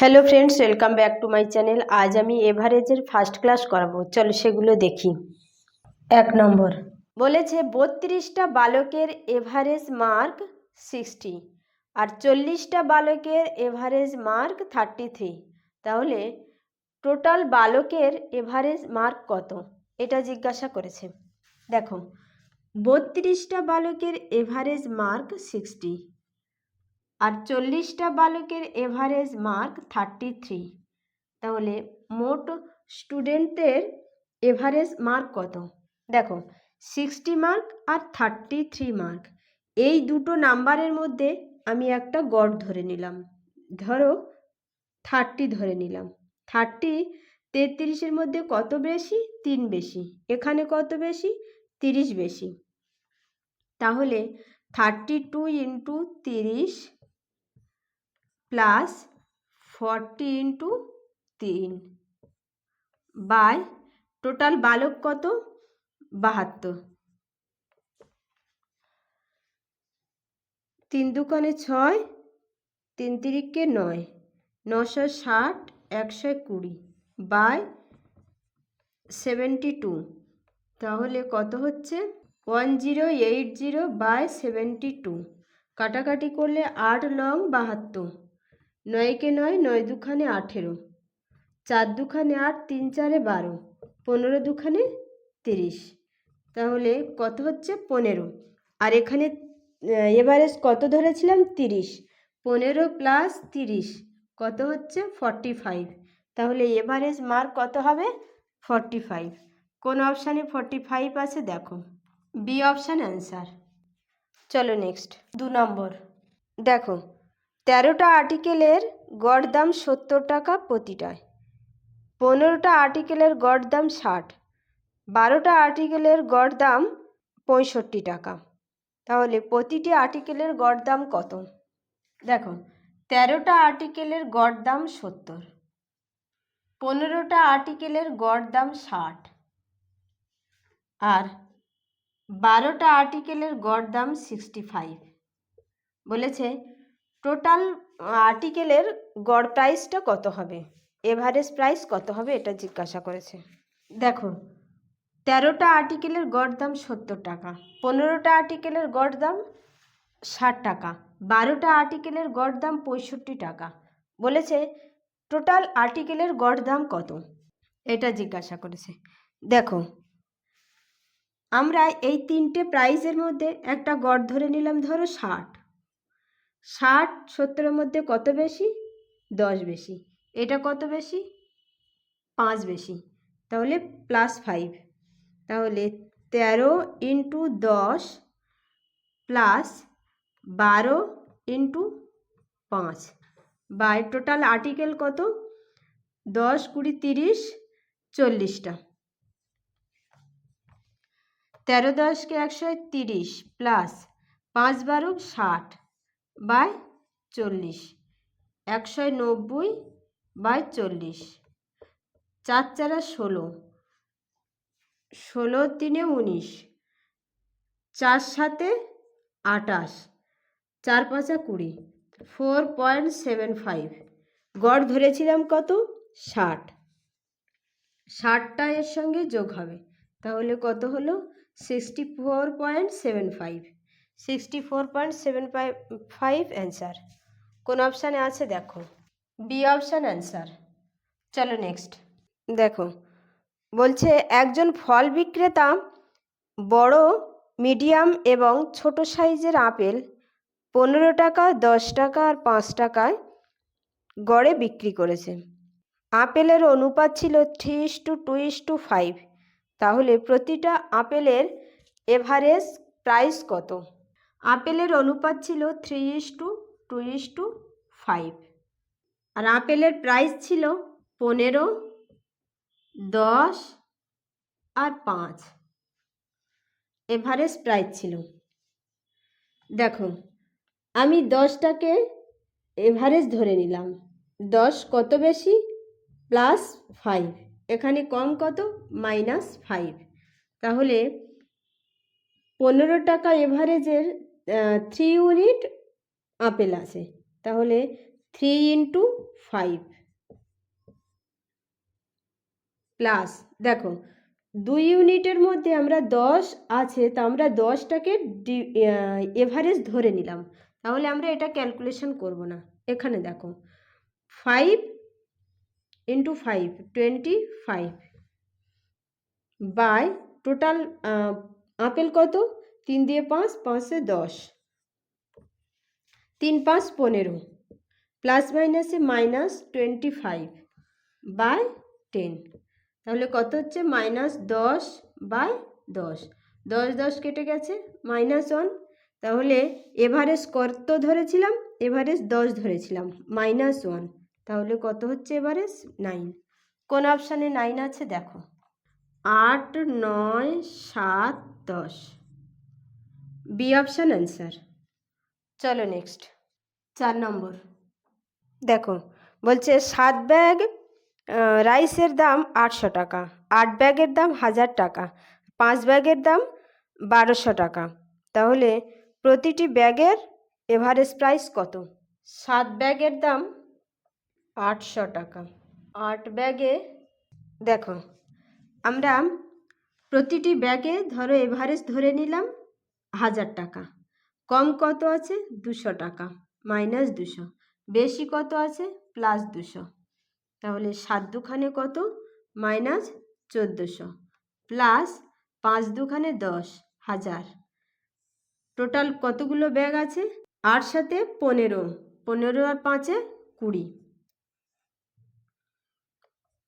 Hello friends, welcome back to my channel. आज আমি এভারেজের first class করাবো। চলো সেগুলো দেখি। 1 নম্বর বলেছে 32টা বালকের এভারেজ মার্ক 60 আর 40টা বালকের এভারেজ মার্ক 33। তাহলে টোটাল বালকের এভারেজ মার্ক কত, এটা জিজ্ঞাসা করেছে। দেখো, 32টা বালকের এভারেজ মার্ক 60 আর 40টা বালকের এভারেজ মার্ক 33। তাহলে মোট স্টুডেন্টের এভারেজ মার্ক কত? দেখো, 60 মার্ক আর 33 মার্ক, এই দুটো নাম্বারের মধ্যে আমি একটা গড় ধরে নিলাম। ধরো 30 ধরে নিলাম। 30 33-এর মধ্যে কত বেশি? 3 বেশি। এখানে কত বেশি? 30 বেশি। তাহলে 32 into 30 plus 40 into 3 by total বালক কত? 72। 3 দুগুণে 6, 3 তিরিকে 9, 960, 120 বাই 72। তাহলে কত হচ্ছে? 1080 বাই 72। কাটাকাটি করলে 8 লং 72, 9 কে 9, 9 দুখানে 18, 4 দুখানে 8, 3 চারে 12, 15 দুখানে 30। তাহলে কত হচ্ছে? 15। আর এখানে এভারেজ কত ধরেছিলাম? 30। 15 প্লাস 30 কত হচ্ছে? 45। তাহলে এভারেজ মার্ক কত হবে? 45। কোন অপশানে 45 আছে দেখো, বি অপশান অ্যান্সার। চলো নেক্সট 2 নম্বর। দেখো, 13টা আর্টিকেলের গড় দাম 70 টাকা প্রতিটায়। 15টা আর্টিকেলের গড় দাম 60, 12টা আর্টিকেলের গড় দাম 65 টাকা। তাহলে প্রতিটি আর্টিকেলের গড় দাম কত? দেখো, 13টা আর্টিকেলের গড় দাম 70, 15টা আর্টিকেলের গড় দাম 60 আর 12টা আর্টিকেলের গড় দাম 65। বলেছে টোটাল আর্টিকেলের গড় প্রাইসটা কত হবে, এভারেজ প্রাইস কত হবে, এটা জিজ্ঞাসা করেছে। দেখো, 13টা আর্টিকেলের গড় দাম 70 টাকা, 15টা আর্টিকেলের গড় দাম 60 টাকা, 12টা আর্টিকেলের গড় দাম 65 টাকা। বলেছে টোটাল আর্টিকেলের গড় দাম কত, এটা জিজ্ঞাসা করেছে। দেখো, আমরা এই তিনটে প্রাইসের মধ্যে একটা গড় ধরে নিলাম। ধরো 60, 70-এর মধ্যে কত বেশি? 10 বেশি। এটা কত বেশি? 5 বেশি। তাহলে +5। তাহলে 13 into 10 plus 12 into 5 by total article কত? 10, 20, 30, 40টা। 13 10 কে 130 প্লাস 5 12 60 বাই 40, 190 বাই 40, 4 4 16, 16 3 19, 4 7 28, 4 5 20, 4.75। গড় ধরেছিলাম কত? 60। 60টা এর সঙ্গে যোগ হবে, তাহলে কত হলো? 64.75। 64.75 অ্যান্সার। কোন অপশানে আছে দেখো, বি অপশান অ্যান্সার। চলো নেক্সট। দেখো, বলছে একজন ফল বিক্রেতা বড়, মিডিয়াম এবং ছোট সাইজের আপেল 15 টাকা, 10 টাকা আর 5 টাকায় গড়ে বিক্রি করেছে। আপেলের অনুপাত ছিল 3:2:5। তাহলে প্রতিটা আপেলের এভারেজ প্রাইস কত? আপেলের অনুপাত ছিল 3:2:5 আর আপেলের প্রাইস ছিল 15, 10 আর 5। এভারেজ প্রাইস ছিল। দেখো, আমি 10টাকে এভারেজ ধরে নিলাম। 10 কত বেশি? +5। এখানে কম কত? -5। তাহলে 15 টাকা এভারেজের 3 ইউনিট আপেল আছে। তাহলে 3 ইন্টু 5 প্লাস, দেখো 2 ইউনিটের মধ্যে আমরা 10 আছে, তা আমরা 10টাকে এভারেজ ধরে নিলাম, তাহলে আমরা এটা ক্যালকুলেশন করব না। এখানে দেখো 5 ইন্টু 5 25 বাই টোটাল আপেল কত, 3 দিয়ে 5, 5 10, 3 5 15, প্লাস মাইনাসে -25 বাই 10, তাহলে কত হচ্ছে -10/10, 10 10 কেটে গেছে, -1, তাহলে এভারেজ কত ধরেছিলাম, এভারেজ 10 ধরেছিলাম, -1, তাহলে কত হচ্ছে এভারেজ 9। কোন অপশানে 9 আছে দেখো, 8 9 7 10, বি অপশান অ্যান্সার। চলো নেক্সট 4 নম্বর দেখো, বলছে 7 ব্যাগ রাইসের দাম 800 টাকা, 8 ব্যাগের দাম 1000 টাকা, 5 ব্যাগের দাম 1200 টাকা, তাহলে প্রতিটি ব্যাগের এভারেজ প্রাইস কত? 7 ব্যাগের দাম 800 টাকা, 8 ব্যাগে দেখো আমরা প্রতিটি ব্যাগে ধরো এভারেজ ধরে নিলাম 1000 টাকা, কম কত আছে 200 টাকা, -200, বেশি কত আছে +200, তাহলে 7 দুখানে কত -1400 প্লাস 5 দুখানে 10 1000, টোটাল কতগুলো ব্যাগ আছে, 8 সাথে 15, 15 আর 5-এ 20,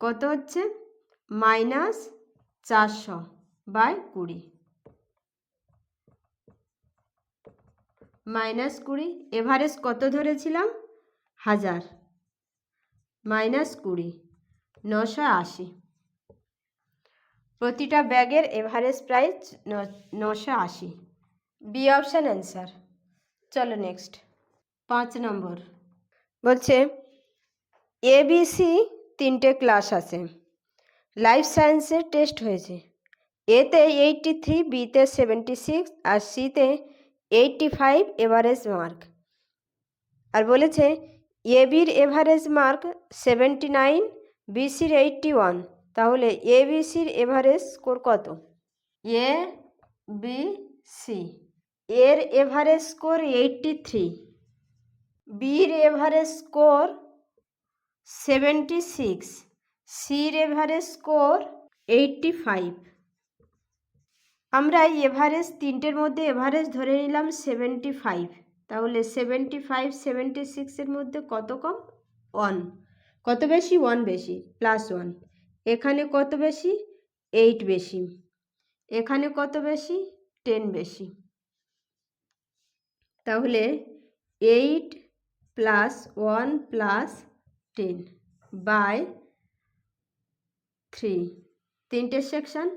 কত হচ্ছে -400/20, -20, এভারেজ কত ধরেছিলাম 1000, -20 980, প্রতিটা ব্যাগের average price 980, B option answer. চলো নেক্সট 5 নম্বর বলছে ABC 3টে ক্লাস আছে, লাইফ সায়েন্সের টেস্ট হয়েছে, এতে 83, বিতে 76 আর সিতে 85 এভারেজ মার্ক, আর বলেছে এবির এভারেজ মার্ক 79, বিসির 81, তাহলে এবিসির এভারেজ স্কোর কত? এ বি সি এর এভারেজ স্কোর 83, বির এভারেজ স্কোর 76, সির এভারেজ স্কোর 85, আমরা এভারেজ তিনটের মধ্যে এভারেজ ধরে নিলাম 75, তাহলে 75 76-এর মধ্যে কত কম 1, কত বেশি 1 বেশি, +1, এখানে কত বেশি 8 বেশি, এখানে কত বেশি 10 বেশি, তাহলে 8 + 1 + 10 বাই 3, তিনটে সেকশন,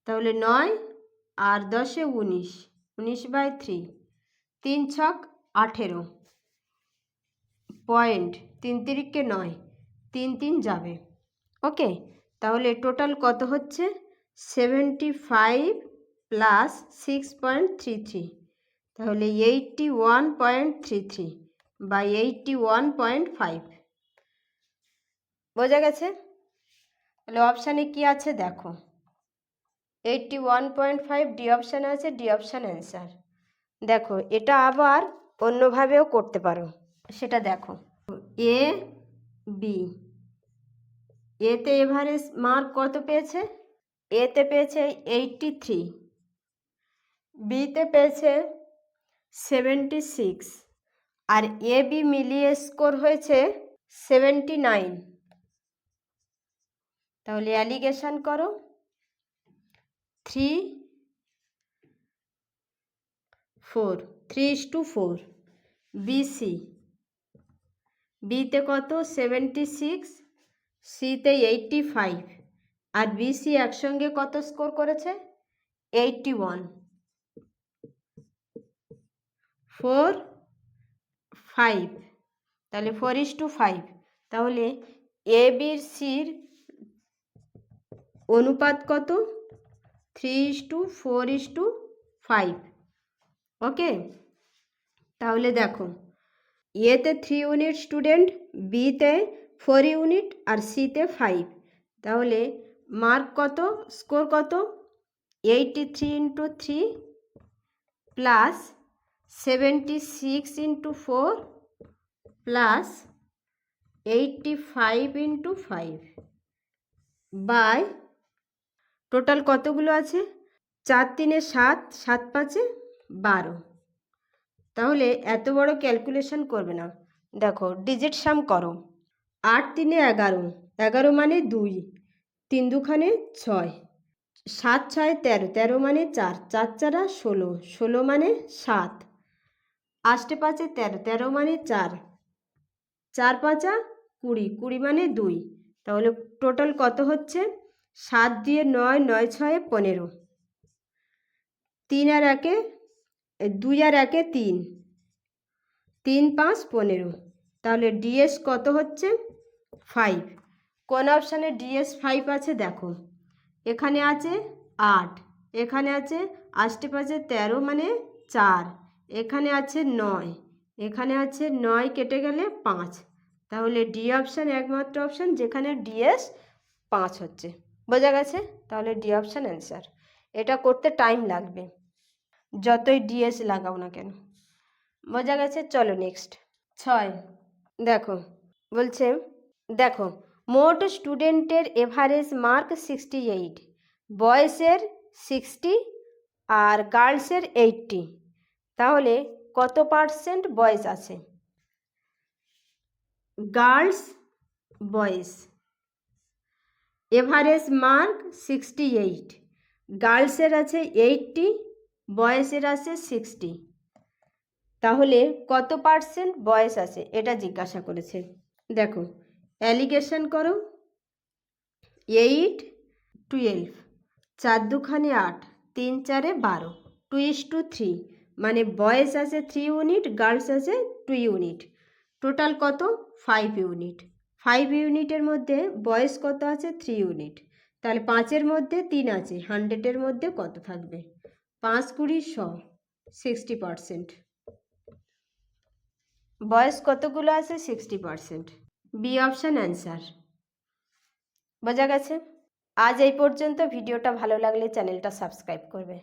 তাহলে 9 আর 10-এ 19, 19/3, 3 ছক 18, পয়েন্ট 3 3-কে 9, 3 3 যাবে, ওকে, তাহলে টোটাল কত হচ্ছে 75 + 6.33, তাহলে 81.33 বা 81.5, বোঝা গেছে? তাহলে অপশানে কি আছে দেখো, 81.5 ডি অপশানে আছে, ডি অপশান অ্যান্সার। দেখো এটা আবার অন্যভাবেও করতে পারো, সেটা দেখো, এ বি, এতে এভারেজ মার্ক কত পেয়েছে, এতে পেয়েছে 83, বিতে পেয়েছে 76, আর এ বি মিলিয়ে স্কোর হয়েছে 79, তাহলে অ্যালিগেশন করো 3 4, 3:4, বিসি, বিতে কত 76, সিতে 85, আর বিসি একসঙ্গে কত স্কোর করেছে 81, 4 5, তাহলে 4:5, তাহলে এ বির সির অনুপাত কত 3:4:5, ওকে, তাহলে দেখো এতে 3 ইউনিট স্টুডেন্ট, বিতে 4 ইউনিট আর সিতে 5। তাহলে মার্ক কত, স্কোর কত? 83 into 3 plus 76 into 4 plus 85 into 5 by total কতগুলো আছে? 4 3 7, 7 5 12। তাহলে এত বড় ক্যালকুলেশন করবে না, দেখো ডিজিট সাম করো। 8 3 11, 11 মানে 2, 3 দুখানে 6, 7 6 13, 13 মানে 4, 4 4 16, 16 মানে 7, 8 5 13, 13 মানে 4, 4 5 20, 20 মানে 2। তাহলে টোটাল কত হচ্ছে? 7 দিয়ে 9, 9 6 15, 3 আর 1 2 আর 1 3, 3 5 15। তাহলে ডিএস কত হচ্ছে? 5। কোন অপশানে ডিএস 5 আছে দেখো, এখানে আছে 8, এখানে আছে 8 5 13 মানে 4, এখানে আছে 9, এখানে আছে 9 কেটে গেলে 5। তাহলে ডি অপশান একমাত্র অপশান যেখানে ডিএস 5 হচ্ছে। বোঝা গেছে? তাহলে ডি অপশান অ্যান্সার। এটা করতে টাইম লাগবে যতই ডিএস লাগাও না কেন। বোঝা গেছে? চলো নেক্সট 6 দেখো, বলছে দেখো মোট স্টুডেন্টের এভারেজ মার্ক 68, বয়েসের 60 আর গার্লসের 80। তাহলে কত পার্সেন্ট বয়েস আছে? গার্লস বয়েস এভারেজ মার্ক 68, গার্লসের আছে 80, বয়েসের আছে 60। তাহলে কত পার্সেন্ট বয়েস আছে এটা জিজ্ঞাসা করেছে। দেখো অ্যালিগেশন করো। 8 12, 4 দুখানে 8, 3 4 12, 2:3, মানে বয়েজ আছে 3 ইউনিট, গার্লস আছে 2 ইউনিট। টোটাল কত? 5 ইউনিট। 5 ইউনিটের মধ্যে বয়েজ কত আছে? 3 ইউনিট। তাহলে 5-এর মধ্যে 3 আছে, 100-এর মধ্যে কত থাকবে? 5 20 100, 60%। বয়েস কতগুলো আছে? 60%। B option answer. বোঝা গেছে? আজ এই পর্যন্ত। ভিডিওটা ভালো লাগলে চ্যানেলটা সাবস্ক্রাইব করবে।